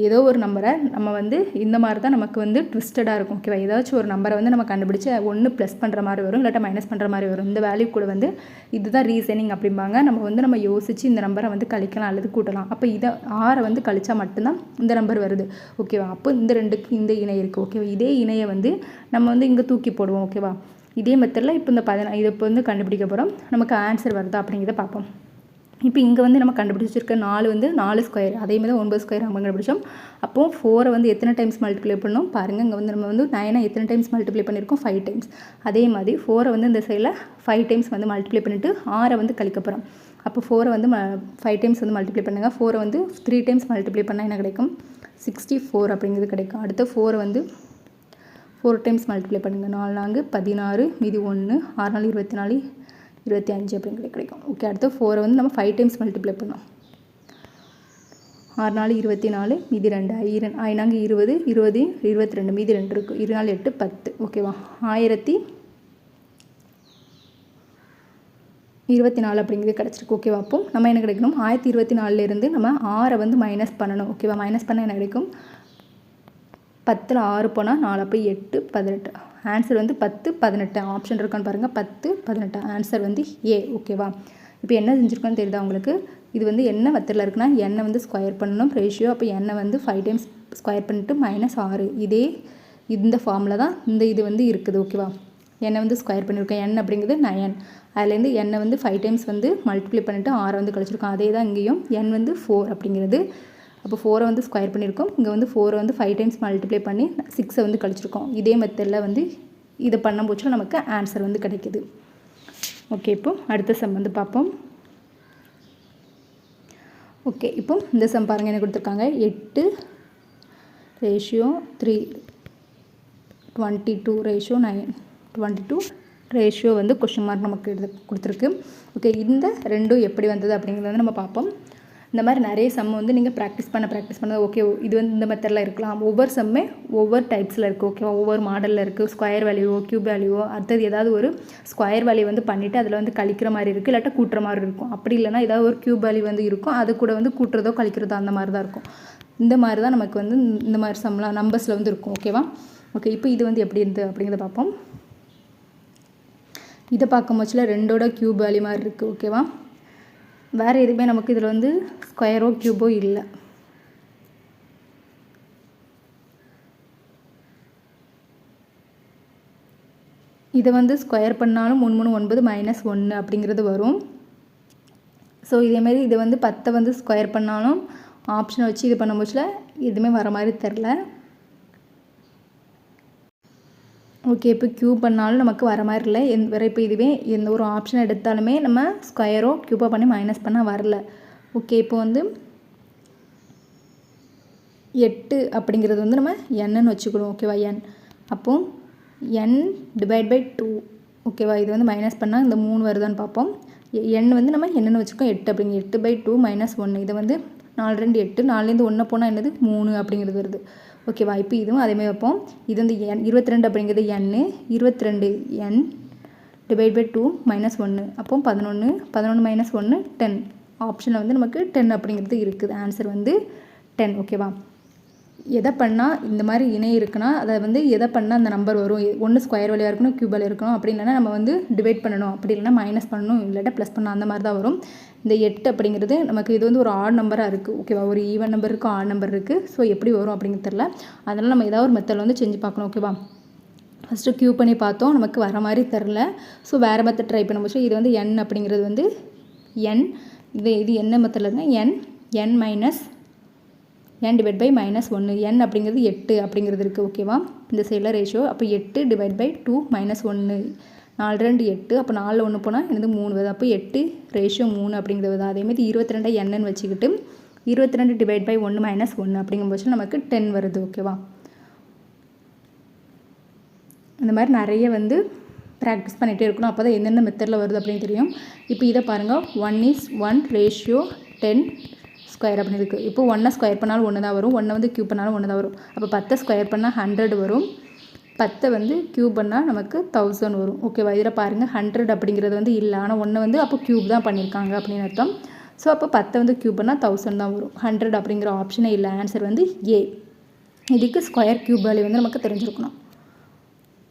ஏதோ ஒரு நம்பரை நம்ம வந்து இந்த மாதிரி தான் நமக்கு வந்து ட்விஸ்டடாக இருக்கும். ஓகேவா, ஏதாச்சும் ஒரு நம்பரை வந்து நம்ம கண்டுபிடிச்சி ஒன்று ப்ளஸ் பண்ணுற மாதிரி வரும், இல்லாட்டா மைனஸ் பண்ணுற மாதிரி வரும். இந்த வேல்யூ கூட வந்து இதுதான் ரீசனிங் அப்படிம்பாங்க. நம்ம யோசித்து இந்த நம்பரை வந்து கழிக்கலாம் அல்லது கூட்டலாம். அப்போ இதை 6 வந்து கழிச்சா மட்டும்தான் இந்த நம்பர் வருது. ஓகேவா, அப்போ இந்த ரெண்டுக்கு இந்த இணை இருக்குது. ஓகேவா, இதே இணையை வந்து நம்ம வந்து இங்கே தூக்கி போடுவோம். ஓகேவா, இதே மெத்தடில் இப்போ இந்த இதை இப்போ வந்து கண்டுபிடிக்க போகிறோம். நமக்கு ஆன்சர் வருதா அப்படிங்கிறத பார்ப்போம். இப்போ இங்கே வந்து நம்ம கண்டுபிடிச்சிருக்க 4 வந்து 4 ஸ்கொயர், அதேமாதிரி தான் 9 ஸ்கொயர் நம்ம கண்டுபிடிச்சோம். அப்போது 4 வந்து எத்தனை டைம்ஸ் மல்டிப்ளை பண்ணோம் பாருங்கள். இங்கே வந்து நம்ம வந்து 9 எத்தனை டைம்ஸ் மல்டிப்ளை பண்ணியிருக்கோம், 5 டைம்ஸ். அதே மாதிரி 4 வந்து இந்த சைடில் 5 டைம்ஸ் வந்து மல்டிப்ளை பண்ணிவிட்டு 6 வந்து கழிக்க போகிறோம். அப்போ 4 வந்து 5 டைம்ஸ் வந்து மல்டிப்ளை பண்ணுங்கள். 4 வந்து 3 டைம்ஸ் மல்டிப்ளை பண்ணால் என்ன கிடைக்கும், 64 அப்படிங்கிறது கிடைக்கும். அடுத்து 4 வந்து 4 டைம்ஸ் மல்டிப்ளை பண்ணுங்கள். 4 4 16, மீதி 1, 6 4 24, 25 அப்படிங்கிறது கிடைக்கும். ஓகே, அடுத்து 4 வந்து நம்ம 5 டைம்ஸ் மல்டிப்ளை பண்ணோம். 6 4 24, மீதி 2, 5 4 20, 20 22, மீதி 2 இருக்குது. 2 4 8 10. ஓகேவா, 1024 அப்படிங்கிறது கிடச்சிருக்கு. ஓகேவா, அப்போ நம்ம என்ன கிடைக்கணும், 1024லேருந்து நம்ம 6 வந்து மைனஸ் பண்ணணும். ஓகேவா, மைனஸ் பண்ணால் என்ன கிடைக்கும், 10ல் 6 போனால் 4, அப்போ 8 18. ஆன்சர் வந்து 10 18. ஆப்ஷன் இருக்கான்னு பாருங்கள், 10 18. ஆன்சர் வந்து ஏ. ஓகேவா, இப்போ என்ன செஞ்சுருக்கோன்னு தெரியுதா உங்களுக்கு. இது வந்து என்ன மெத்தடில் இருக்குன்னா, எண்ணை வந்து ஸ்கொயர் பண்ணணும் ரேஷியோ. அப்போ எண்ணை வந்து 5 டைம்ஸ் ஸ்கொயர் பண்ணிட்டு -6. இதே இந்த ஃபார்மில் தான் இது வந்து இருக்குது. ஓகேவா, எண்ணை வந்து ஸ்கொயர் பண்ணியிருக்கோம். எண் அப்படிங்கிறது 9. அதுலேருந்து எண்ணை வந்து 5 டைம்ஸ் வந்து மல்டிப்ளை பண்ணிவிட்டு 6 வந்து கழிச்சிருக்கோம். அதே தான் இங்கேயும் எண் வந்து 4 அப்படிங்கிறது. அப்போ 4 வந்து ஸ்கொயர் பண்ணியிருக்கோம். இங்கே வந்து 4 வந்து 5 டைம்ஸ் மல்டிப்ளை பண்ணி 6 வந்து கழிச்சிருக்கோம். இதே மெத்தடில் வந்து இதை பண்ண போச்சுன்னா நமக்கு ஆன்சர் வந்து கிடைக்குது. ஓகே, இப்போ அடுத்த சம் வந்து பார்ப்போம். ஓகே, இப்போ இந்த சம் பாருங்கள், என்ன கொடுத்துருக்காங்க, 8 ரேஷியோ 3, 22 ரேஷியோ 9, 22 ரேஷியோ வந்து கொஸ்டின் மார்க் நமக்கு கொடுத்துருக்கு. ஓகே, இந்த ரெண்டும் எப்படி வந்தது அப்படிங்கிறத வந்து நம்ம பார்ப்போம். இந்த மாதிரி நிறைய சம் வந்து நீங்கள் ப்ராக்டிஸ் பண்ண ஓகே, இது வந்து இந்த மெத்தடில் இருக்கலாம். ஒவ்வொரு சம்மே ஒவ்வொரு டைப்ஸில் இருக்குது. ஓகேவா, ஒவ்வொரு மாடலில் இருக்குது. ஸ்கொயர் வேல்யூவோ க்யூப் வேல்யூவோ, அடுத்தது ஏதாவது ஒரு ஸ்கொயர் வேல்யூ வந்து பண்ணிவிட்டு அதில் வந்து கழிக்கிற மாதிரி இருக்குது, இல்லாட்டா கூட்டுற மாதிரி இருக்கும். அப்படி இல்லைனா ஏதாவது ஒரு க்யூப் வேல்யூ வந்து இருக்கும், அது கூட வந்து கூட்டுறதோ கழிக்கிறதோ அந்த மாதிரி தான் இருக்கும். இந்த மாதிரி தான் நமக்கு வந்து இந்த மாதிரி சம்லாம் நம்பர்ஸில் வந்து இருக்கும். ஓகேவா, ஓகே, இப்போ இது வந்து எப்படி இருந்தது அப்படிங்கிறத பார்ப்போம். இதை பார்க்கும் போச்சில் 2ஓட க்யூப் வேல்யூ மாதிரி இருக்குது. ஓகேவா, வேறு எதுவுமே நமக்கு இதில் வந்து ஸ்கொயரோ க்யூபோ இல்லை. இதை வந்து ஸ்கொயர் பண்ணாலும் 3 3 9 -1 அப்படிங்கிறது வரும். ஸோ இதேமாரி இதை வந்து 10 வந்து ஸ்கொயர் பண்ணாலும் ஆப்ஷனை வச்சு இது பண்ண போச்சில் எதுவுமே வர மாதிரி தெரில. ஓகே, இப்போ க்யூப் பண்ணாலும் நமக்கு வர மாதிரி இல்லை. வேறு இப்போ இதுவே எந்த ஒரு ஆப்ஷன் எடுத்தாலுமே நம்ம ஸ்கொயரோ க்யூபோ பண்ணி மைனஸ் பண்ணால் வரல. ஓகே, இப்போ வந்து 8 அப்படிங்கிறது வந்து நம்ம என்னு வச்சுக்கணும். ஓகேவா? என் அப்போ என் டிவைட் பை 2. ஓகேவா? இது வந்து மைனஸ் பண்ணால் இந்த 3 வருதான்னு பார்ப்போம். எண் வந்து நம்ம என்னென்னு வச்சுருக்கோம் 8 அப்படிங்க 8/2 - 1. இதை வந்து 4 2 8, 4லேருந்து 1 போனால் என்னது 3 அப்படிங்கிறது வருது. ஓகேவா? இப்போ இதுவும் அதேமாதிரி வைப்போம். இது வந்து என் 22 அப்படிங்கிறது எண்ணு 22 என் டிவைட் பை 2 - 1. அப்போ 11 11 - 1 10. ஆப்ஷனில் வந்து நமக்கு 10 அப்படிங்கிறது இருக்குது. ஆன்சர் வந்து 10. ஓகேவா? எதை பண்ணால் இந்த மாதிரி இணை இருக்குன்னா அதை வந்து எதை பண்ணால் அந்த நம்பர் வரும். ஒன்று ஸ்கொயர் வழியாக இருக்கணும், கியூப் வழியாக இருக்கணும். அப்படி இல்லைன்னா நம்ம வந்து டிவைட் பண்ணணும், அப்படி இல்லைன்னா மைனஸ் பண்ணணும், இல்லாட்டா ப்ளஸ் பண்ணணும், அந்த மாதிரி தான் வரும். இந்த 8 அப்படிங்கிறது நமக்கு இது வந்து ஒரு ஆட் நம்பராக இருக்குது. ஓகேவா? ஒரு ஈவன் நம்பர் இருக்குது, ஆட் நம்பர் இருக்குது. ஸோ எப்படி வரும் அப்படிங்கிறது தெரில. அதனால் நம்ம ஏதாவது ஒரு மெத்தடில் வந்து செஞ்சு பார்க்கணும். ஓகேவா? ஃபஸ்ட்டு கியூப் பண்ணி பார்த்தோம், நமக்கு வர மாதிரி தெரில. ஸோ வேறு மெத்தட் ட்ரை பண்ண முடிச்சு. இது வந்து என் அப்படிங்கிறது வந்து என் இது என்ன மெத்தடில் இருக்குன்னா n minus n divide by -1. n அப்படிங்கிறது 8 அப்படிங்கிறது இருக்குது. ஓகேவா? இந்த சைடில் ரேஷியோ. அப்போ 8 டிவைட் பை 2 - 1. 4 2 8. அப்போ 4ல் 1 போனால் எனக்கு 3 வருது. அப்போ 8 ரேஷியோ 3 அப்படிங்கிறது வருது. அதேமாதிரி 22 என்னன்னு வச்சுக்கிட்டு 22 டிவைட் பை 1 - 1 அப்படிங்கும்போது நமக்கு 10 வருது. ஓகேவா? இந்த மாதிரி நிறைய வந்து ப்ராக்டிஸ் பண்ணிகிட்டே இருக்கணும். அப்போ தான் எந்தெந்த மெத்தடில் வருது அப்படின்னு தெரியும். இப்போ இதை பாருங்கள். 1:1 ரேஷியோ 10 ஸ்கொயர் அப்படின்னு இருக்குது. இப்போ 1 ஸ்கொயர் பண்ணாலும் 1 தான் வரும், 1 வந்து கியூப் பண்ணாலும் 1 தான் வரும். அப்போ 10 ஸ்கொயர் பண்ணால் 100 வரும், 10 வந்து கியூப் பண்ணால் நமக்கு 1000 வரும். ஓகேவா? இதில் பாருங்கள் 100 அப்படிங்கிறது வந்து இல்லை, ஆனால் 1 வந்து அப்போ கியூப் தான் பண்ணியிருக்காங்க அப்படின்னு அர்த்தம். ஸோ அப்போ 10 வந்து கியூப் பண்ணால் 1000 தான் வரும். 100 அப்படிங்கிற ஆப்ஷனே இல்லை. ஆன்சர் வந்து ஏ. இதுக்கு ஸ்கொயர் கியூப் வேல்யூ வந்து நமக்கு தெரிஞ்சிருக்கணும்.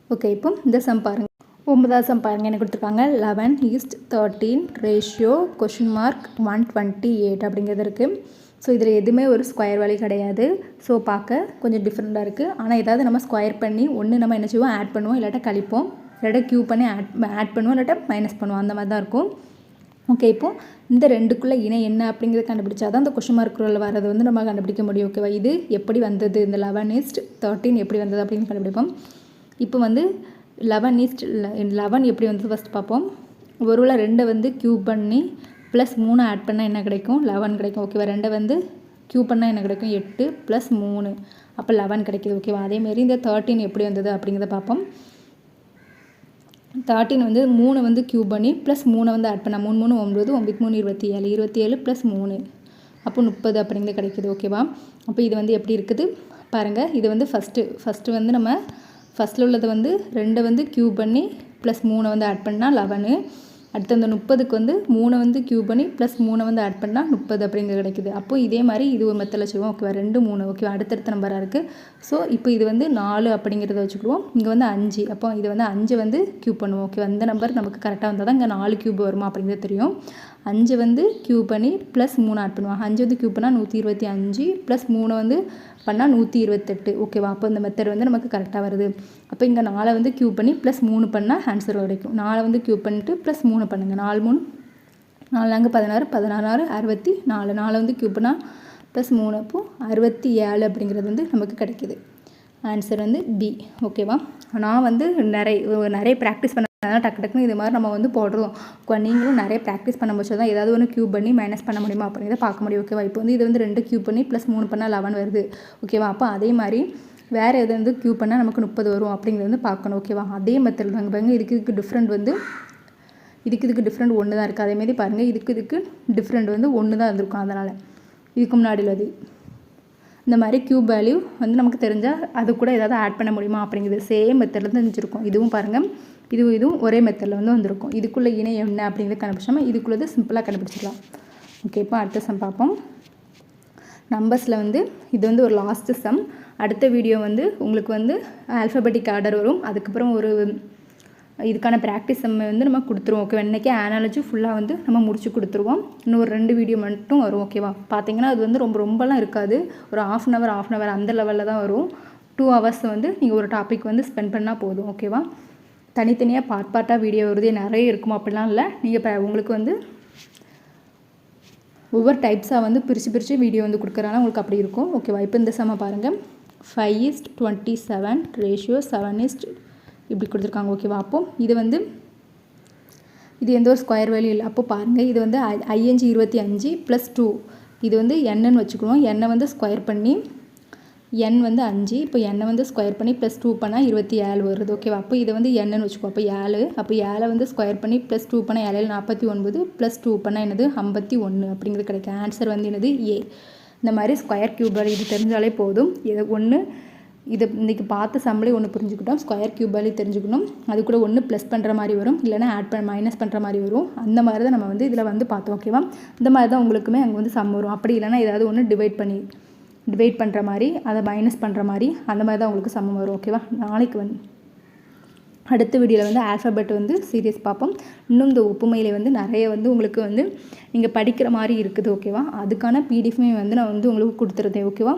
ஓகே, இப்போ இந்த சம் பாருங்கள். 9வது சம் பாருங்கள். என்ன கொடுத்துருக்காங்க? 11:13 ரேஷியோ (128) அப்படிங்கிறது இருக்குது. ஸோ இதில் எதுவுமே ஒரு ஸ்கொயர் வேல்யூ கிடையாது. ஸோ பார்க்க கொஞ்சம் டிஃப்ரெண்ட்டாக இருக்குது. ஆனால் ஏதாவது நம்ம ஸ்கொயர் பண்ணி ஒன்று நம்ம என்ன செய்வோம், ஆட் பண்ணுவோம், இல்லாட்டா கழிப்போம், இல்லாட்டா கியூப் பண்ணி ஆட் பண்ணுவோம், இல்லாட்டா மைனஸ் பண்ணுவோம். அந்த மாதிரி தான் இருக்கும். ஓகே, இப்போது இந்த ரெண்டுக்குள்ளே இணை என்ன அப்படிங்கிறத கண்டுபிடிச்சா தான் அந்த கொஸ்டின் மார்க்குள்ள வரது வந்து நம்ம கண்டுபிடிக்க முடியும். ஓகேவா? இது எப்படி வந்தது, இந்த 11:13 எப்படி வந்தது அப்படின்னு கண்டுபிடிப்போம். இப்போ வந்து 11 எப்படி வந்தது ஃபஸ்ட் பார்ப்போம். ஒருவேளை 2 வந்து கியூப் பண்ணி ப்ளஸ் 3 ஆட் பண்ணால் என்ன கிடைக்கும்? 11 கிடைக்கும். ஓகேவா? 2 வந்து கியூப் பண்ணால் என்ன கிடைக்கும்? 8 + 3, அப்போ 11 கிடைக்கிது. ஓகேவா? அதேமாரி இந்த 13 எப்படி வந்தது அப்படிங்கிறத பார்ப்போம். 13 வந்து 3 வந்து கியூப் பண்ணி ப்ளஸ் 3 வந்து ஆட் பண்ணால் 3 3 9, 9 3 27, 27 + 3, அப்போ 30 அப்படிங்கிறது கிடைக்கிது. ஓகேவா? அப்போ இது வந்து எப்படி இருக்குது பாருங்கள். இது வந்து ஃபஸ்ட்டு வந்து நம்ம ஃபஸ்ட்டில் உள்ளது வந்து 2 வந்து கியூப் பண்ணி ப்ளஸ் 3 வந்து ஆட் பண்ணால் 11. அடுத்து அந்த 30க்கு வந்து 3 வந்து கியூப் பண்ணி ப்ளஸ் 3 வந்து ஆட் பண்ணால் 30 அப்படிங்கிறது கிடைக்குது. அப்போ இதே மாதிரி இது ஒரு மெத்தடில் வச்சுக்குவோம். ஓகேவா? 2 3. ஓகேவா? அடுத்தடுத்த நம்பராக இருக்குது. ஸோ இப்போ இது வந்து 4 அப்படிங்கிறத வச்சுக்குவோம். இங்கே வந்து 5. அப்போ இது வந்து 5 வந்து கியூப் பண்ணுவோம். ஓகேவா? இந்த நம்பர் நமக்கு கரெக்டாக வந்தால் தான் இங்கே 4 கியூப் வருமா அப்படிங்கிறது தெரியும். 5 வந்து கியூப் பண்ணி ப்ளஸ் 3 ஆட் பண்ணுவோம். 5 வந்து கியூப் பண்ணால் 125 ப்ளஸ் 3 வந்து பண்ணால் 128. ஓகேவா? அப்போ இந்த மெத்தட் வந்து நமக்கு கரெக்டாக வருது. அப்போ இங்கே 4 வந்து கியூப் பண்ணி ப்ளஸ் 3 பண்ணால் ஆன்சர் கிடைக்கும். 4 வந்து கியூப் பண்ணிட்டு ப்ளஸ் 3 பண்ணுங்கள். 4 3 4 16 16 64. 4 வந்து கியூப் பண்ணால் ப்ளஸ் 3, அப்போ 67 அப்படிங்கிறது வந்து நமக்கு கிடைக்கிது. ஆன்சர் வந்து பி. ஓகேவா? நான் வந்து நிறைய ப்ராக்டிஸ் பண்ண டக்கு டக்குன்னு இது மாதிரி நம்ம வந்து போடுறோம். நீங்களும் நிறைய ப்ராக்டிஸ் பண்ண முடிச்சா தான் ஏதாவது ஒன்று கியூப் பண்ணி மைனஸ் பண்ண முடியுமா அப்படிங்கிறத பார்க்க முடியும். ஓகேவா? இப்போ வந்து இது வந்து 2 கியூப் பண்ணி ப்ளஸ் 3 பண்ணால் 11 வருது. ஓகேவா? அப்போ அதே மாதிரி வேறு எது வந்து கியூப் பண்ணால் நமக்கு 30 வரும் அப்படிங்கிறது வந்து பார்க்கணும். ஓகேவா? அதே மெத்தட் தாங்க பாருங்கள். இதுக்கு டிஃப்ரெண்ட் வந்து இதுக்கு டிஃப்ரெண்ட் ஒன்று தான் இருக்குது. அதேமாரி பாருங்கள், இதுக்கு டிஃப்ரெண்ட் வந்து ஒன்று தான் இருந்திருக்கும். அதனால் இதுக்கு முன்னாடி உள்ளது இந்த மாதிரி கியூப் வேல்யூ வந்து நமக்கு தெரிஞ்சால் அது கூட ஏதாவது ஆட் பண்ண முடியுமா அப்படிங்கிறது சேம் மெத்தடில் தான் தெரிஞ்சிருக்கும். இதுவும் பாருங்கள், இதுவும் ஒரே மெத்தடில் வந்து வந்திருக்கும். இதுக்குள்ளே இணை என்ன அப்படிங்கிறத கண்டுபிடிச்சாமல் இதுக்குள்ளது சிம்பிளாக கண்டுபிடிச்சிக்கலாம். ஓகே, இப்போ அடுத்த சம் பார்ப்போம். நம்பர்ஸில் வந்து இது வந்து ஒரு லாஸ்ட்டு சம். அடுத்த வீடியோ வந்து உங்களுக்கு வந்து ஆல்ஃபபெட்டிக் ஆர்டர் வரும். அதுக்கப்புறம் ஒரு இதுக்கான ப்ராக்டிஸ் நம்ம வந்து நம்ம கொடுத்துருவோம். ஓகேவா? இன்றைக்கி ஆனாலஜி ஃபுல்லாக வந்து நம்ம முடிச்சு கொடுத்துருவோம். இன்னும் ஒரு 2 வீடியோ மட்டும் வரும். ஓகேவா? பார்த்தீங்கன்னா அது வந்து ரொம்பலாம் இருக்காது. ஒரு ½ அன் ஹவர் அந்த லெவலில் தான் வரும். 2 hours வந்து நீங்கள் ஒரு டாபிக் வந்து ஸ்பெண்ட் பண்ணால் போதும். ஓகேவா? தனித்தனியாக பார்ட்டாக வீடியோ வருது நிறைய இருக்குமா அப்படிலாம் இல்லை. நீங்கள் உங்களுக்கு வந்து ஒவ்வொரு டைப்ஸாக வந்து பிரித்து வீடியோ வந்து கொடுக்குறனால உங்களுக்கு அப்படி இருக்கும். ஓகேவா? இப்போ இந்த சம பாருங்கள். 5:27 ரேஷியோ 7 இப்படி கொடுத்துருக்காங்க. ஓகேவா? அப்போது இது எந்த ஒரு ஸ்கொயர் வேல்யூ இல்லை. அப்போ பாருங்கள், இது வந்து 5 25 + 2 இது வந்து என்னன்னு வச்சுக்கணும். எண்ணை வந்து ஸ்கொயர் பண்ணி n வந்து 5. இப்போ n வந்து ஸ்கொயர் பண்ணி ப்ளஸ் 2 பண்ணால் 27 வருது. ஓகேவா? அப்போ இதை வந்து என்னன்னு வச்சுக்கோ. அப்போ 7. அப்போ 7 வந்து ஸ்கொயர் பண்ணி ப்ளஸ் 2 பண்ணால் 7 49 ப்ளஸ் 2 பண்ணால் என்னது 51 அப்படிங்கிறது கிடைக்கும். ஆன்சர் வந்து என்னது ஏ. இந்த மாதிரி ஸ்கொயர் கியூப் வேல்யூ இது தெரிஞ்சாலே போதும். இது ஒன்று இது இன்றைக்கி பார்த்த சம்மிலே ஒன்று புரிஞ்சுக்கிட்டோம். ஸ்கொயர் கியூப் வேல்யூ தெரிஞ்சுக்கணும். அது கூட ஒன்று ப்ளஸ் பண்ணுற மாதிரி வரும், இல்லைனா மைனஸ் பண்ணுற மாதிரி வரும். அந்த மாதிரி தான் நம்ம வந்து இதில் வந்து பார்த்தோம். ஓகேவா? இந்த மாதிரி தான் உங்களுக்குமே அங்கே வந்து சம் வரும். அப்படி இல்லைனா ஏதாவது ஒன்று டிவைட் பண்ணுற மாதிரி, அதை மைனஸ் பண்ணுற மாதிரி, அந்த மாதிரி தான் உங்களுக்கு சமம் வரும். ஓகேவா? நாளைக்கு வந்து அடுத்த வீடியோவில் வந்து ஆல்ஃபபெட் வந்து சீரியஸ் பார்ப்போம். இன்னும் இந்த ஒப்புமையில் வந்து நிறைய வந்து உங்களுக்கு வந்து நீங்கள் படிக்கிற மாதிரி இருக்குது. ஓகேவா? அதுக்கான பிடிஎஃப்மே வந்து நான் வந்து உங்களுக்கு கொடுத்துருந்தேன். ஓகேவா?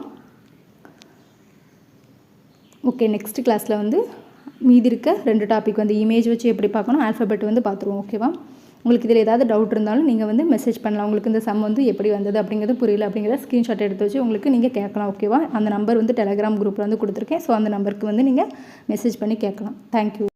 ஓகே, நெக்ஸ்ட் கிளாஸில் வந்து மீதி இருக்க 2 டாபிக் வந்து இமேஜ் வச்சு எப்படி பார்க்கணும், ஆல்ஃபபெட் வந்து பார்த்துருவோம். ஓகேவா? உங்களுக்கு இதில் ஏதாவது டவுட் இருந்தாலும் நீங்கள் வந்து மெசேஜ் பண்ணலாம். உங்களுக்கு இந்த சம் வந்து எப்படி வந்தது அப்படிங்கிறது புரியல அப்படிங்கிறத ஸ்க்ரீன்ஷாட் எடுத்து வச்சு உங்களுக்கு நீங்கள் கேட்கலாம். ஓகேவா? அந்த நம்பர் வந்து டெலகிராம் குரூப்பில் வந்து கொடுத்துருக்கேன். ஸோ அந்த நம்பருக்கு வந்து நீங்கள் மெசேஜ் பண்ணி கேட்கலாம். தேங்க்யூ.